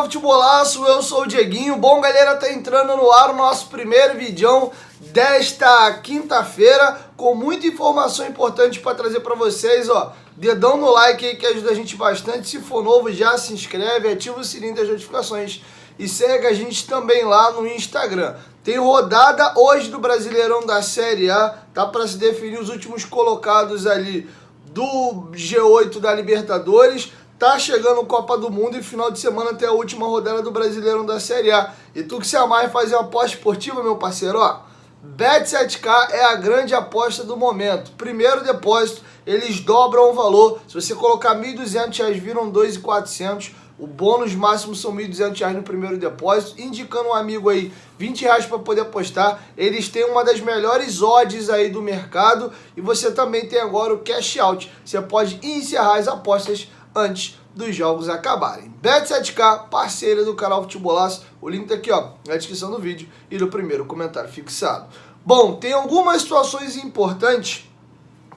canal Futebolaço, eu sou o Dieguinho. Bom, galera, tá entrando no ar o nosso primeiro vídeo desta quinta-feira com muita informação importante para trazer para vocês, ó. Dedão no like aí que ajuda a gente bastante. Se for novo, já se inscreve, ativa o sininho das notificações e segue a gente também lá no Instagram. Tem rodada hoje do Brasileirão da Série A, tá para se definir os últimos colocados ali do G8 da Libertadores. Tá chegando Copa do Mundo e final de semana tem a última rodada do Brasileirão da Série A. E tu que se amarra em fazer uma aposta esportiva, meu parceiro, ó, Bet7k é a grande aposta do momento. Primeiro depósito, eles dobram o valor. Se você colocar R$ 1.200, viram R$ 2.400. O bônus máximo são R$ 1.200 no primeiro depósito. Indicando um amigo aí, R$ 20 para poder apostar. Eles têm uma das melhores odds aí do mercado. E você também tem agora o cash out. Você pode encerrar as apostas antes dos jogos acabarem. Bet7k, parceira do canal Futebolaço. O link tá aqui, ó, na descrição do vídeo e no primeiro comentário fixado. Bom, tem algumas situações importantes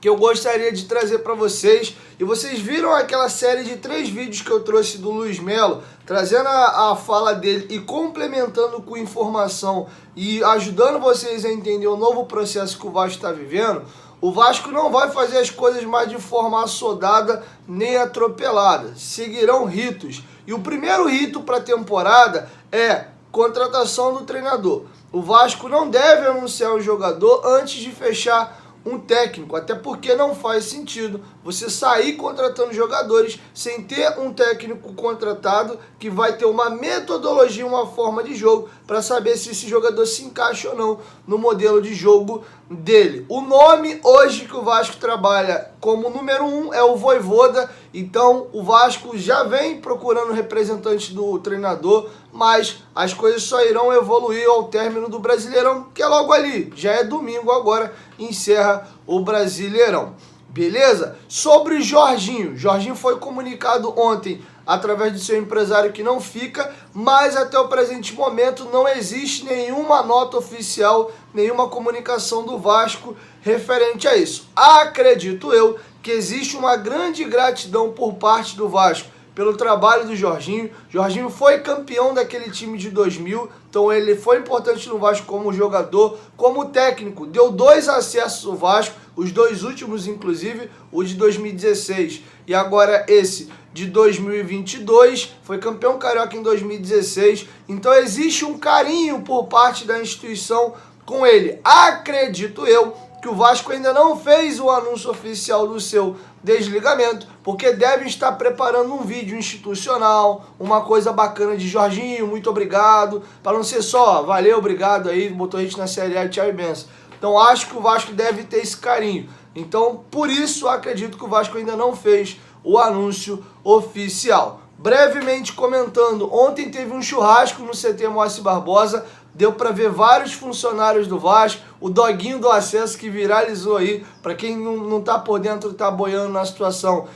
que eu gostaria de trazer para vocês. E vocês viram aquela série de 3 vídeos que eu trouxe do Luiz Melo, trazendo a fala dele e complementando com informação e ajudando vocês a entender o novo processo que o Vasco está vivendo. O Vasco não vai fazer as coisas mais de forma assodada nem atropelada. Seguirão ritos. E o primeiro rito para a temporada é contratação do treinador. O Vasco não deve anunciar o jogador antes de fechar um técnico, até porque não faz sentido você sair contratando jogadores sem ter um técnico contratado que vai ter uma metodologia, uma forma de jogo para saber se esse jogador se encaixa ou não no modelo de jogo dele. O nome hoje que o Vasco trabalha como número 1 é o Vojvoda, então o Vasco já vem procurando representante do treinador, mas as coisas só irão evoluir ao término do Brasileirão, que é logo ali, já é domingo agora, encerra o Brasileirão. Beleza? Sobre Jorginho. Jorginho foi comunicado ontem através do seu empresário que não fica, mas até o presente momento não existe nenhuma nota oficial, nenhuma comunicação do Vasco referente a isso. Acredito eu que existe uma grande gratidão por parte do Vasco pelo trabalho do Jorginho. Jorginho foi campeão daquele time de 2000, então ele foi importante no Vasco como jogador, como técnico. Deu 2 acessos ao Vasco, os 2 últimos inclusive, o de 2016 e agora esse de 2022, foi campeão carioca em 2016. Então existe um carinho por parte da instituição com ele. Acredito eu que o Vasco ainda não fez o anúncio oficial do seu desligamento, porque devem estar preparando um vídeo institucional, uma coisa bacana de Jorginho, muito obrigado, para não ser só, valeu, obrigado aí, botou a gente na Série A, tchau e benção. Então acho que o Vasco deve ter esse carinho. Então, por isso, acredito que o Vasco ainda não fez o anúncio oficial. Brevemente comentando, ontem teve um churrasco no CT Moacir Barbosa, deu para ver vários funcionários do Vasco, o doguinho do acesso que viralizou aí, para quem não tá por dentro, tá boiando na situação.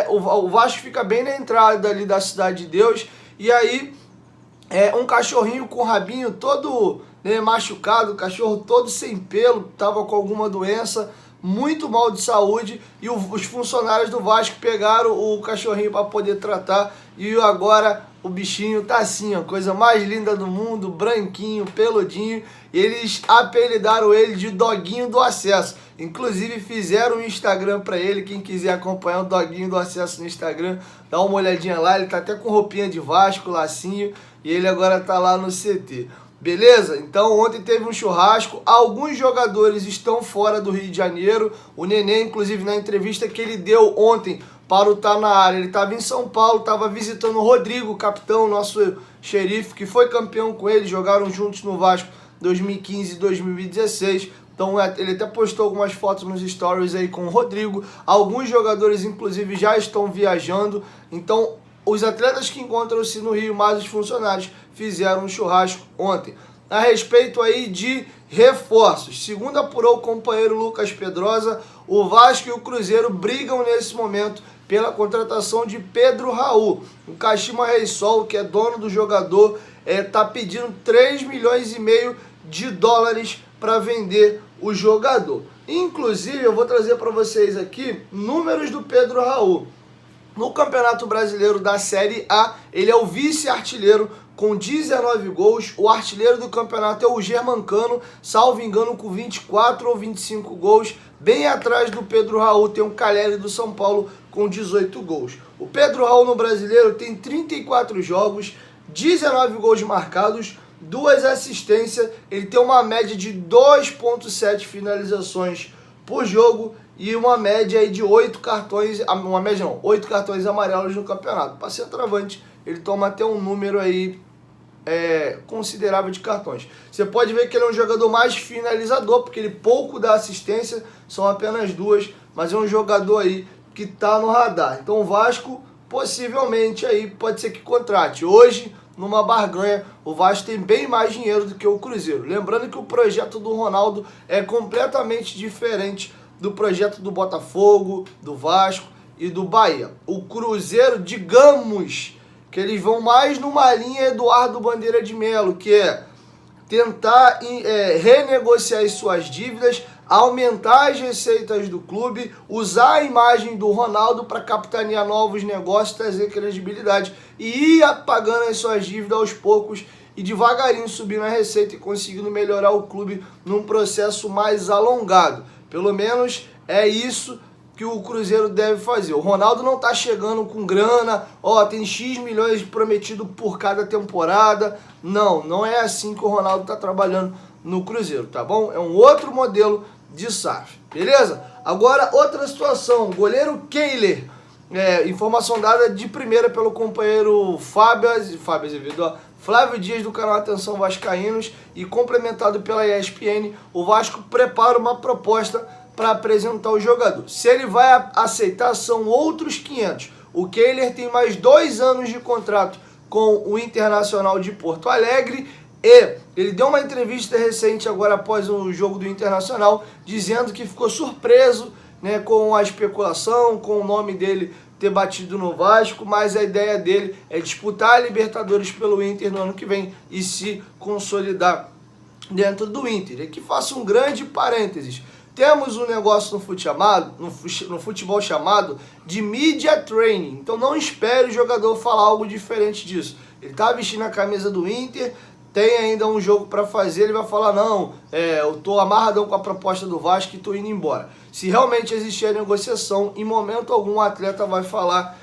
O Vasco fica bem na entrada ali da Cidade de Deus, e aí um cachorrinho com o rabinho todo, né, machucado, o cachorro todo sem pelo, tava com alguma doença, muito mal de saúde, e os funcionários do Vasco pegaram o cachorrinho para poder tratar, e agora o bichinho tá assim, ó, coisa mais linda do mundo, branquinho, peludinho, e eles apelidaram ele de Doguinho do Acesso. Inclusive fizeram um Instagram para ele, quem quiser acompanhar o Doguinho do Acesso no Instagram, dá uma olhadinha lá, ele tá até com roupinha de Vasco, lacinho, e ele agora tá lá no CT. Beleza? Então ontem teve um churrasco, alguns jogadores estão fora do Rio de Janeiro, o Nenê inclusive na entrevista que ele deu ontem para o Tá Na Área, ele estava em São Paulo, estava visitando o Rodrigo, o capitão, nosso xerife, que foi campeão com ele, jogaram juntos no Vasco 2015 e 2016, então ele até postou algumas fotos nos stories aí com o Rodrigo, alguns jogadores inclusive já estão viajando, então os atletas que encontram-se no Rio, mais os funcionários, fizeram um churrasco ontem. A respeito aí de reforços, segundo apurou o companheiro Lucas Pedrosa, o Vasco e o Cruzeiro brigam nesse momento pela contratação de Pedro Raul. O Kashima Reysol, que é dono do jogador, está pedindo 3,5 milhões de dólares para vender o jogador. Inclusive, eu vou trazer para vocês aqui números do Pedro Raul. No Campeonato Brasileiro da Série A, Ele é o vice-artilheiro com 19 gols. O artilheiro do campeonato é o Germancano, salvo engano, com 24 ou 25 gols. Bem atrás do Pedro Raul tem o Calleri do São Paulo com 18 gols. O Pedro Raul no Brasileiro tem 34 jogos, 19 gols marcados, 2 assistências. Ele tem uma média de 2,7 finalizações por jogo e uma média aí de 8 cartões, 8 cartões amarelos no campeonato. Para centroavante, ele toma até um número aí considerável de cartões. Você pode ver que ele é um jogador mais finalizador, porque ele pouco dá assistência, são apenas 2, mas é um jogador aí que está no radar. Então o Vasco possivelmente aí pode ser que contrate. Hoje, numa barganha, o Vasco tem bem mais dinheiro do que o Cruzeiro. Lembrando que o projeto do Ronaldo é completamente diferente do projeto do Botafogo, do Vasco e do Bahia. O Cruzeiro, digamos que eles vão mais numa linha Eduardo Bandeira de Melo, que é tentar renegociar as suas dívidas, aumentar as receitas do clube, usar a imagem do Ronaldo para capitanear novos negócios, trazer credibilidade e ir apagando as suas dívidas aos poucos e devagarinho subindo a receita e conseguindo melhorar o clube num processo mais alongado. Pelo menos é isso que o Cruzeiro deve fazer. O Ronaldo não está chegando com grana, tem X milhões prometido por cada temporada. Não é assim que o Ronaldo está trabalhando no Cruzeiro, tá bom? É um outro modelo de SAF, beleza? Agora, outra situação, goleiro Kehler, informação dada de primeira pelo companheiro Flávio Dias do canal Atenção Vascaínos e complementado pela ESPN, o Vasco prepara uma proposta para apresentar o jogador. Se ele vai aceitar, são outros 500. O Kehler tem mais 2 anos de contrato com o Internacional de Porto Alegre e ele deu uma entrevista recente agora após o jogo do Internacional, dizendo que ficou surpreso, né, com a especulação, com o nome dele ter batido no Vasco, mas a ideia dele é disputar a Libertadores pelo Inter no ano que vem e se consolidar dentro do Inter. E aqui faço um grande parênteses. Temos um negócio no futebol chamado de media training. Então não espere o jogador falar algo diferente disso. Ele está vestindo a camisa do Inter, tem ainda um jogo para fazer, ele vai falar, não, eu tô amarradão com a proposta do Vasco e tô indo embora. Se realmente existir a negociação, em momento algum o atleta vai falar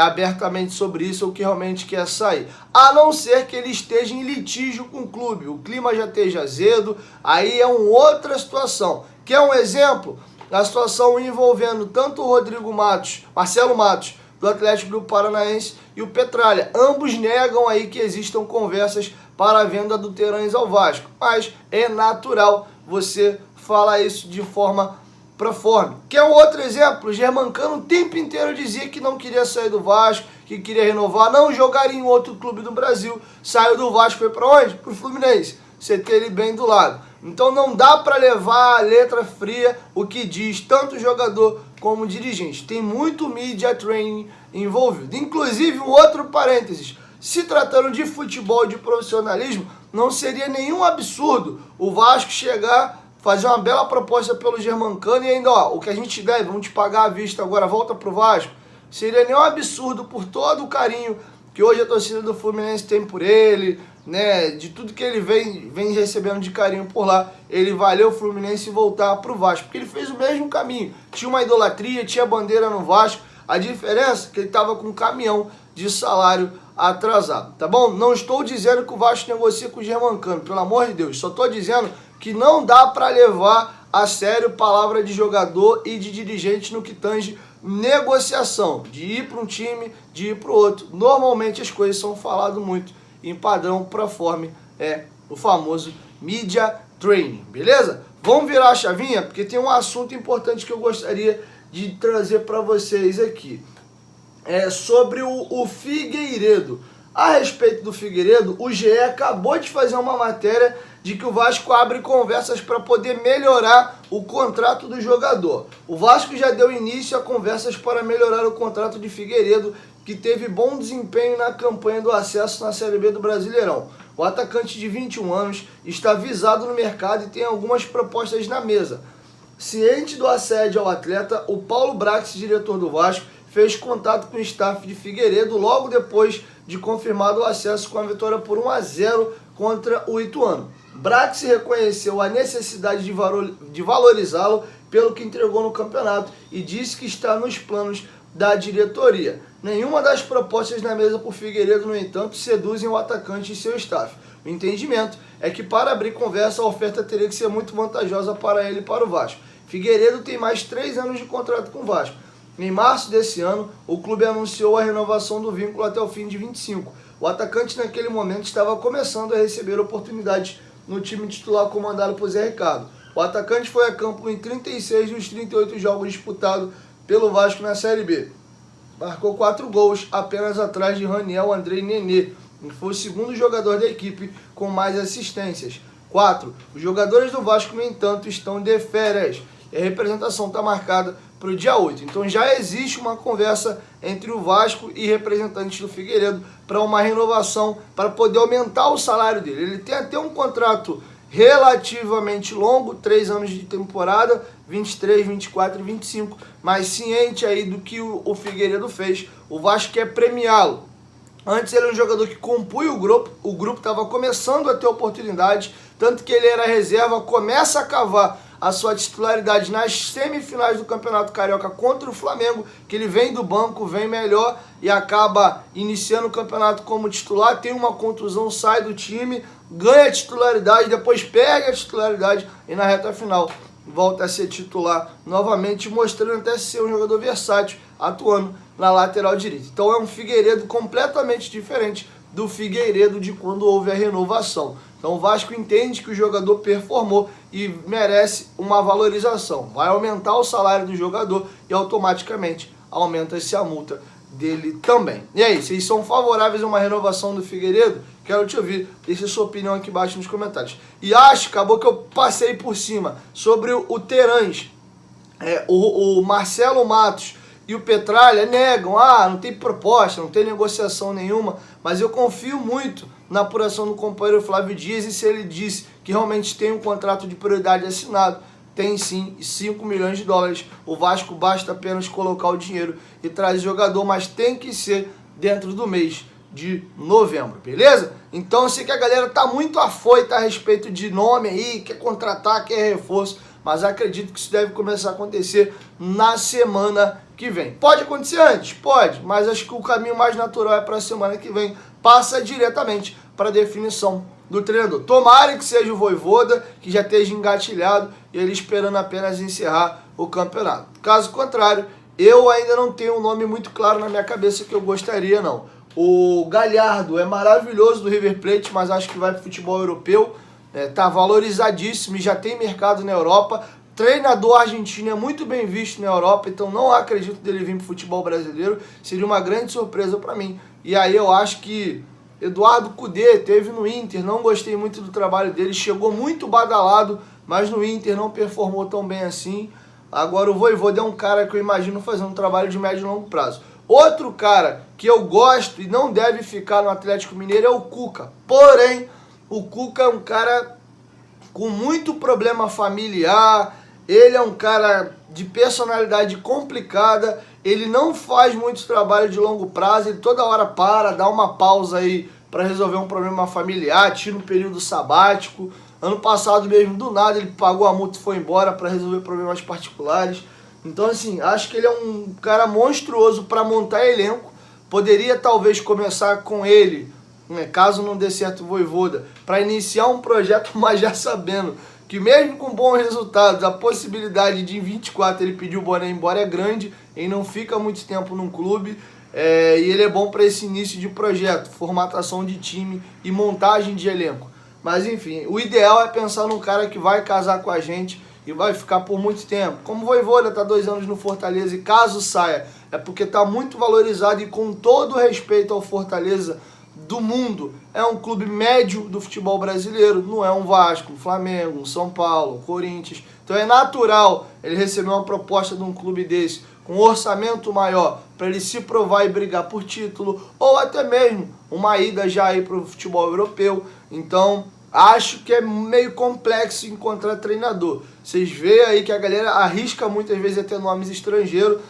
abertamente sobre isso ou que realmente quer sair. A não ser que ele esteja em litígio com o clube, o clima já esteja azedo, aí é uma outra situação. Quer um exemplo? A situação envolvendo tanto o Marcelo Matos, do Atlético do Paranaense, e o Petralha. Ambos negam aí que existam conversas para a venda do Terãs ao Vasco, mas é natural você falar isso de forma proforme. Quer um outro exemplo? O Germancano o tempo inteiro dizia que não queria sair do Vasco, que queria renovar, não jogaria em outro clube do Brasil, saiu do Vasco, foi para onde? Para o Fluminense. Você tem ele bem do lado. Então não dá para levar a letra fria o que diz tanto o jogador como o dirigente. Tem muito media training envolvido. Inclusive, um outro parênteses, se tratando de futebol, de profissionalismo, não seria nenhum absurdo o Vasco chegar, fazer uma bela proposta pelo Germancano e ainda, o que a gente deve, vamos te pagar à vista agora, volta pro Vasco. Seria nenhum absurdo por todo o carinho que hoje a torcida do Fluminense tem por ele, né, de tudo que ele vem recebendo de carinho por lá, ele valeu o Fluminense e voltar pro Vasco, porque ele fez o mesmo caminho, tinha uma idolatria, tinha bandeira no Vasco, a diferença é que ele estava com um caminhão de salário atrasado, tá bom? Não estou dizendo que o Vasco negocia com o Germancano, pelo amor de Deus, só estou dizendo que não dá para levar a sério palavra de jogador e de dirigente no que tange negociação, de ir para um time, de ir para o outro. Normalmente as coisas são faladas muito em padrão proforme o famoso media training, beleza? Vamos virar a chavinha, porque tem um assunto importante que eu gostaria de trazer para vocês aqui. Sobre o Figueiredo. A respeito do Figueiredo, o GE acabou de fazer uma matéria de que o Vasco abre conversas para poder melhorar o contrato do jogador. O Vasco já deu início a conversas para melhorar o contrato de Figueiredo, que teve bom desempenho na campanha do acesso na Série B do Brasileirão. O atacante de 21 anos está visado no mercado e tem algumas propostas na mesa. Ciente do assédio ao atleta, o Paulo Brax, diretor do Vasco, fez contato com o staff de Figueiredo logo depois de confirmado o acesso com a vitória por 1-0 contra o Ituano. Brax reconheceu a necessidade de valorizá-lo pelo que entregou no campeonato e disse que está nos planos da diretoria. Nenhuma das propostas na mesa por Figueiredo, no entanto, seduzem o atacante e seu staff. O entendimento é que para abrir conversa a oferta teria que ser muito vantajosa para ele e para o Vasco. Figueiredo tem mais 3 anos de contrato com o Vasco. Em março desse ano, o clube anunciou a renovação do vínculo até o fim de 25. O atacante naquele momento estava começando a receber oportunidades no time titular comandado por Zé Ricardo. O atacante foi a campo em 36 dos 38 jogos disputados pelo Vasco na Série B. Marcou 4 gols, apenas atrás de Raniel, André e Nenê, e foi o segundo jogador da equipe com mais assistências. 4. Os jogadores do Vasco, no entanto, estão de férias. E a representação está marcada para o dia 8. Então já existe uma conversa entre o Vasco e representantes do Figueiredo para uma renovação, para poder aumentar o salário dele. Ele tem até um contrato relativamente longo, 3 anos de temporada, 23, 24 e 25, mas ciente aí do que o Figueiredo fez, o Vasco quer premiá-lo. Antes ele era um jogador que compunha o grupo estava começando a ter oportunidades, tanto que ele era reserva, começa a cavar a sua titularidade nas semifinais do Campeonato Carioca contra o Flamengo, que ele vem do banco, vem melhor e acaba iniciando o campeonato como titular, tem uma contusão, sai do time, ganha titularidade, depois perde a titularidade e na reta final volta a ser titular novamente, mostrando até ser um jogador versátil, atuando na lateral direita. Então é um Figueiredo completamente diferente do Figueiredo de quando houve a renovação. Então o Vasco entende que o jogador performou e merece uma valorização. Vai aumentar o salário do jogador e automaticamente aumenta-se a multa dele também. E aí, vocês são favoráveis a uma renovação do Figueiredo? Quero te ouvir, deixe a sua opinião aqui embaixo nos comentários. E acabou que eu passei por cima sobre o Terãs, o Marcelo Matos e o Petralha negam, não tem proposta, não tem negociação nenhuma, mas eu confio muito na apuração do companheiro Flávio Dias, e se ele disse que realmente tem um contrato de prioridade assinado, tem sim 5 milhões de dólares. O Vasco basta apenas colocar o dinheiro e trazer jogador, mas tem que ser dentro do mês de novembro, beleza? Então eu sei que a galera tá muito afoita a respeito de nome aí, quer contratar, quer reforço, mas acredito que isso deve começar a acontecer na semana que vem. Pode acontecer antes? Pode, mas acho que o caminho mais natural é para a semana que vem, passa diretamente para a definição do treinador. Tomara que seja o Vojvoda, que já esteja engatilhado e ele esperando apenas encerrar o campeonato. Caso contrário, eu ainda não tenho um nome muito claro na minha cabeça que eu gostaria, não. O Galhardo é maravilhoso do River Plate, mas acho que vai para o futebol europeu. Tá valorizadíssimo e já tem mercado na Europa. Treinador argentino é muito bem visto na Europa, então não acredito dele vir para o futebol brasileiro. Seria uma grande surpresa para mim. E aí eu acho que Eduardo Cudê teve no Inter, não gostei muito do trabalho dele, chegou muito badalado, mas no Inter não performou tão bem assim. Agora o Vojvoda é um cara que eu imagino fazendo um trabalho de médio e longo prazo. Outro cara que eu gosto e não deve ficar no Atlético Mineiro é o Cuca. Porém, o Cuca é um cara com muito problema familiar, ele é um cara de personalidade complicada, ele não faz muito trabalho de longo prazo, ele toda hora dá uma pausa aí para resolver um problema familiar, tira um período sabático. Ano passado mesmo, do nada, ele pagou a multa e foi embora para resolver problemas particulares. Então, assim, acho que ele é um cara monstruoso para montar elenco. Poderia talvez começar com ele, caso não dê certo o Vojvoda, para iniciar um projeto, mas já sabendo que mesmo com bons resultados, a possibilidade de em 24 ele pedir o boné embora é grande, ele não fica muito tempo num clube, e ele é bom para esse início de projeto, formatação de time e montagem de elenco. Mas enfim, o ideal é pensar num cara que vai casar com a gente e vai ficar por muito tempo. Como o Vojvoda está 2 anos no Fortaleza e caso saia, é porque está muito valorizado e com todo respeito ao Fortaleza do mundo, é um clube médio do futebol brasileiro, não é um Vasco, um Flamengo, um São Paulo, um Corinthians. Então é natural ele receber uma proposta de um clube desse, com um orçamento maior, para ele se provar e brigar por título, ou até mesmo uma ida já aí para o futebol europeu. Então acho que é meio complexo encontrar treinador. Vocês veem aí que a galera arrisca muitas vezes até nomes estrangeiros.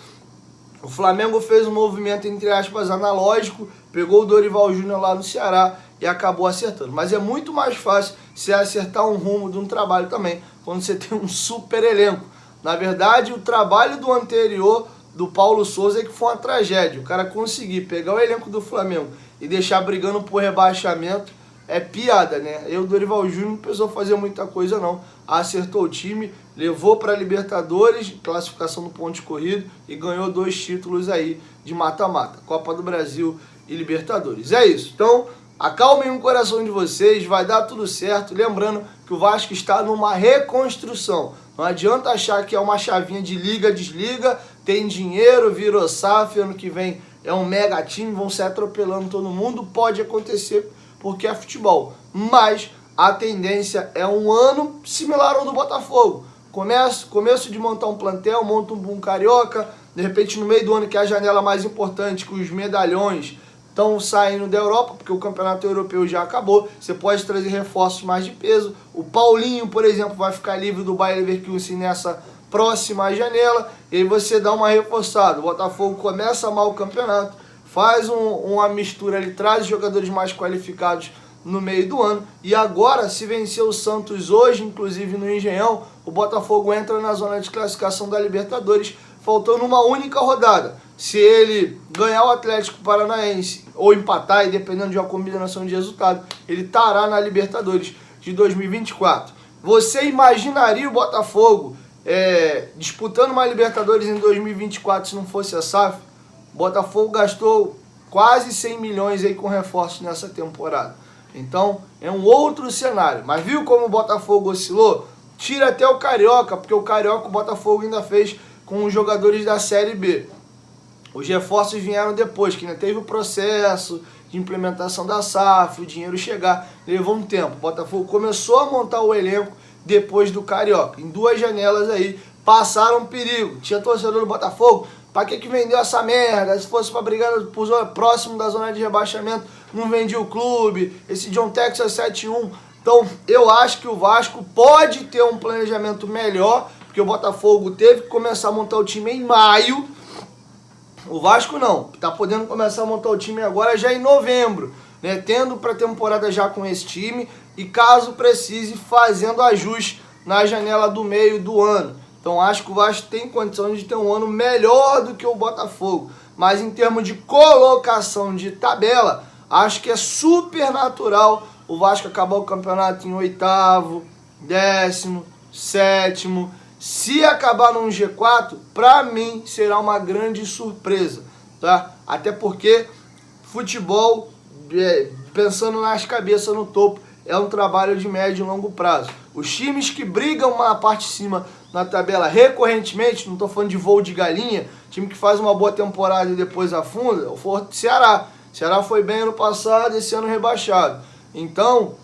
O Flamengo fez um movimento, entre aspas, analógico, pegou o Dorival Júnior lá no Ceará e acabou acertando. Mas é muito mais fácil você acertar um rumo de um trabalho também, quando você tem um super elenco. Na verdade, o trabalho do anterior, do Paulo Souza, é que foi uma tragédia. O cara conseguir pegar o elenco do Flamengo e deixar brigando por rebaixamento é piada, né? O Dorival Júnior não precisou fazer muita coisa não. Acertou o time, levou para a Libertadores, classificação no ponto corrido, e ganhou 2 títulos aí de mata-mata, Copa do Brasil e Libertadores. É isso. Então, acalmem o coração de vocês, vai dar tudo certo. Lembrando que o Vasco está numa reconstrução. Não adianta achar que é uma chavinha de liga, desliga, tem dinheiro, virou SAF, ano que vem é um mega time, vão se atropelando todo mundo. Pode acontecer porque é futebol. Mas a tendência é um ano similar ao do Botafogo. Começo de montar um plantel, monta um carioca, de repente no meio do ano, que é a janela mais importante, que os medalhões estão saindo da Europa, porque o campeonato europeu já acabou, você pode trazer reforços mais de peso. O Paulinho, por exemplo, vai ficar livre do Bayer Leverkusen nessa próxima janela, e aí você dá uma reforçada. O Botafogo começa mal o campeonato, faz uma mistura ali, traz jogadores mais qualificados no meio do ano, e agora, se vencer o Santos hoje, inclusive no Engenhão, o Botafogo entra na zona de classificação da Libertadores, faltando uma única rodada. Se ele ganhar o Atlético Paranaense ou empatar, e dependendo de uma combinação de resultado, ele estará na Libertadores de 2024. Você imaginaria o Botafogo disputando uma Libertadores em 2024 se não fosse a SAF? O Botafogo gastou quase 100 milhões aí com reforços nessa temporada. Então, é um outro cenário. Mas viu como o Botafogo oscilou? Tira até o Carioca, porque o Carioca o Botafogo ainda fez com os jogadores da Série B. Os reforços vieram depois, que ainda teve o processo de implementação da SAF, o dinheiro chegar, levou um tempo. O Botafogo começou a montar o elenco depois do Carioca. Em 2 janelas aí, passaram perigo. Tinha torcedor do Botafogo, pra que vendeu essa merda? Se fosse pra brigar próximo da zona de rebaixamento, não vendia o clube. Esse John Texas 7-1. Então, eu acho que o Vasco pode ter um planejamento melhor, porque o Botafogo teve que começar a montar o time em maio. O Vasco não, tá podendo começar a montar o time agora já em novembro, né? Tendo pré-temporada já com esse time e, caso precise, fazendo ajuste na janela do meio do ano. Então acho que o Vasco tem condição de ter um ano melhor do que o Botafogo. Mas em termos de colocação de tabela, acho que é super natural o Vasco acabar o campeonato em 8º, 10º, 7º. Se acabar num G4, para mim será uma grande surpresa, tá? Até porque futebol, pensando nas cabeças no topo, é um trabalho de médio e longo prazo. Os times que brigam na parte de cima na tabela recorrentemente, não estou falando de voo de galinha, time que faz uma boa temporada e depois afunda, o Ceará. O Ceará foi bem ano passado, esse ano rebaixado. Então,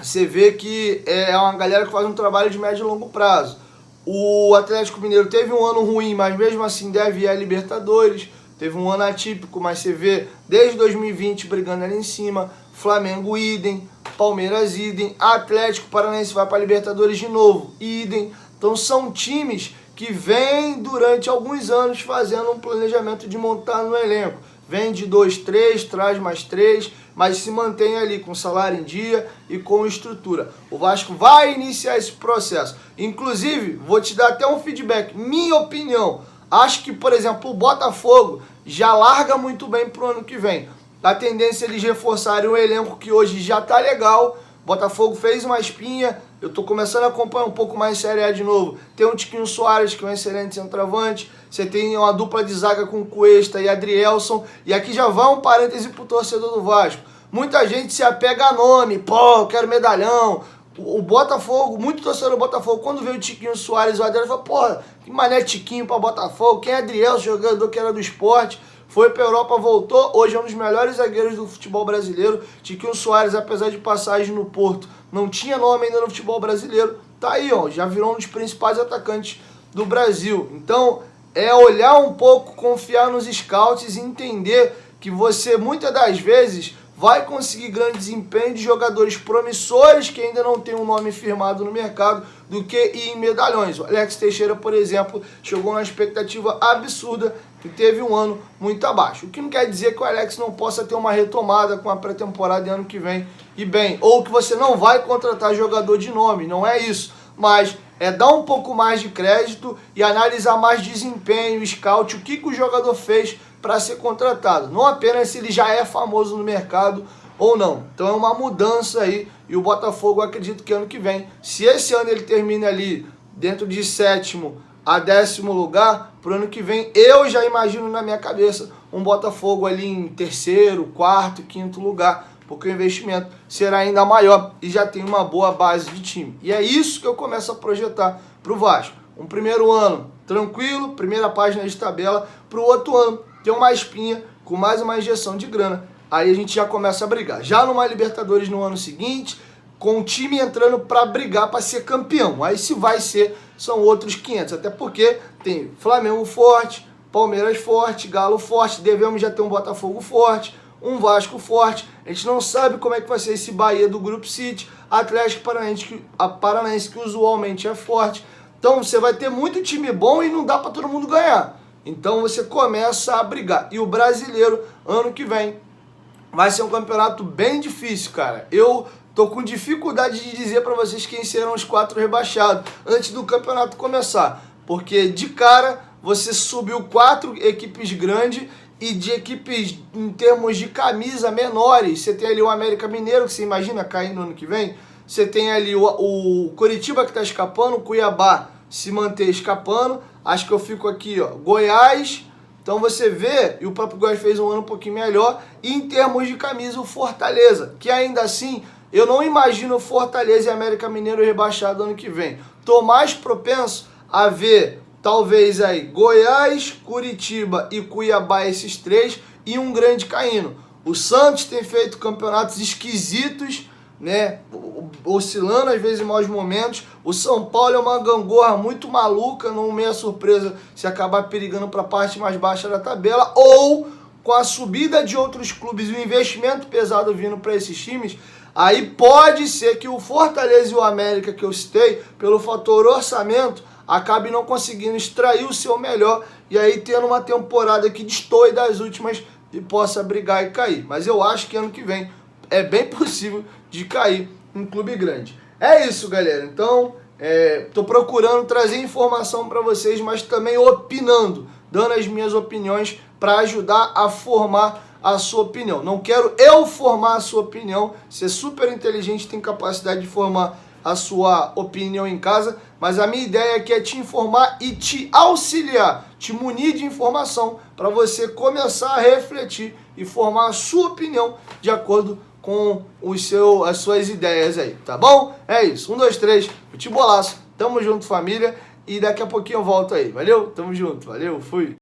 você vê que é uma galera que faz um trabalho de médio e longo prazo. O Atlético Mineiro teve um ano ruim, mas mesmo assim deve ir à Libertadores. Teve um ano atípico, mas você vê desde 2020 brigando ali em cima. Flamengo, idem. Palmeiras, idem. Atlético Paranaense vai para a Libertadores de novo, idem. Então são times que vêm durante alguns anos fazendo um planejamento de montar no elenco. Vem de 2, 3, traz mais 3, mas se mantém ali com salário em dia e com estrutura. O Vasco vai iniciar esse processo. Inclusive, vou te dar até um feedback. Minha opinião, acho que, por exemplo, o Botafogo já larga muito bem pro ano que vem. A tendência é eles reforçarem o elenco que hoje já tá legal. O Botafogo fez uma espinha. Eu tô começando a acompanhar um pouco mais Série A de novo. Tem o Tiquinho Soares, que é um excelente centroavante. Você tem uma dupla de zaga com Cuesta e Adrielson. E aqui já vai um parêntese pro torcedor do Vasco. Muita gente se apega a nome. Pô, eu quero medalhão. O Botafogo, muito torcedor do Botafogo, quando vê o Tiquinho Soares e o Adrielson, fala, porra, que mané Tiquinho pra Botafogo. Quem é Adrielson, jogador que era do Sport? Foi pra Europa, voltou. Hoje é um dos melhores zagueiros do futebol brasileiro. Tiquinho Soares, apesar de passagem no Porto, não tinha nome ainda no futebol brasileiro. Tá aí, ó, já virou um dos principais atacantes do Brasil. Então, é olhar um pouco, confiar nos scouts e entender que você, muitas das vezes, vai conseguir grande desempenho de jogadores promissores que ainda não tem um nome firmado no mercado do que ir em medalhões. O Alex Teixeira, por exemplo, chegou numa expectativa absurda que teve um ano muito abaixo. O que não quer dizer que o Alex não possa ter uma retomada com a pré-temporada de ano que vem e bem, ou que você não vai contratar jogador de nome, não é isso, mas é dar um pouco mais de crédito e analisar mais desempenho, scout, o que o jogador fez para ser contratado, não apenas se ele já é famoso no mercado ou não. Então é uma mudança aí e o Botafogo, eu acredito que ano que vem, se esse ano ele termina ali dentro de 7º a 10º lugar, pro ano que vem eu já imagino na minha cabeça um Botafogo ali em 3º, 4º, 5º lugar, porque o investimento será ainda maior e já tem uma boa base de time. E é isso que eu começo a projetar pro Vasco. Um primeiro ano tranquilo, primeira página de tabela, pro outro ano ter uma espinha com mais uma injeção de grana. Aí a gente já começa a brigar. Já numa Libertadores no ano seguinte, com o time entrando para brigar para ser campeão. Aí se vai ser, são outros 500. Até porque tem Flamengo forte, Palmeiras forte, Galo forte, devemos já ter um Botafogo forte, um Vasco forte. A gente não sabe como é que vai ser esse Bahia do Grupo City, Atlético Paranaense que usualmente é forte. Então você vai ter muito time bom e não dá para todo mundo ganhar. Então você começa a brigar. E o brasileiro, ano que vem, vai ser um campeonato bem difícil, cara. Eu tô com dificuldade de dizer para vocês quem serão os 4 rebaixados antes do campeonato começar. Porque de cara você subiu 4 equipes grandes e de equipes em termos de camisa menores. Você tem ali o América Mineiro, que você imagina cair no ano que vem. Você tem ali o Coritiba que está escapando, o Cuiabá se manter escapando. Acho que eu fico aqui, ó, Goiás. Então você vê, e o próprio Goiás fez um ano um pouquinho melhor. E em termos de camisa, o Fortaleza, que ainda assim, eu não imagino o Fortaleza e América Mineiro rebaixado ano que vem. Tô mais propenso a ver, talvez aí, Goiás, Curitiba e Cuiabá, esses 3, e um grande caindo. O Santos tem feito campeonatos esquisitos, né, oscilando às vezes em maus momentos. O São Paulo é uma gangorra muito maluca, não me é surpresa se acabar perigando para a parte mais baixa da tabela, ou com a subida de outros clubes e o investimento pesado vindo para esses times, aí pode ser que o Fortaleza e o América que eu citei, pelo fator orçamento, acabe não conseguindo extrair o seu melhor e aí tendo uma temporada que destoe das últimas e possa brigar e cair. Mas eu acho que ano que vem é bem possível de cair um clube grande. É isso, galera. Então, tô procurando trazer informação para vocês, mas também opinando, dando as minhas opiniões para ajudar a formar a sua opinião. Não quero eu formar a sua opinião, ser super inteligente, tem capacidade de formar a sua opinião em casa, mas a minha ideia aqui é te informar e te auxiliar, te munir de informação para você começar a refletir e formar a sua opinião de acordo com as suas ideias aí, tá bom? É isso, 1, 2, 3, futebolaço, tamo junto família, e daqui a pouquinho eu volto aí, valeu? Tamo junto, valeu, fui!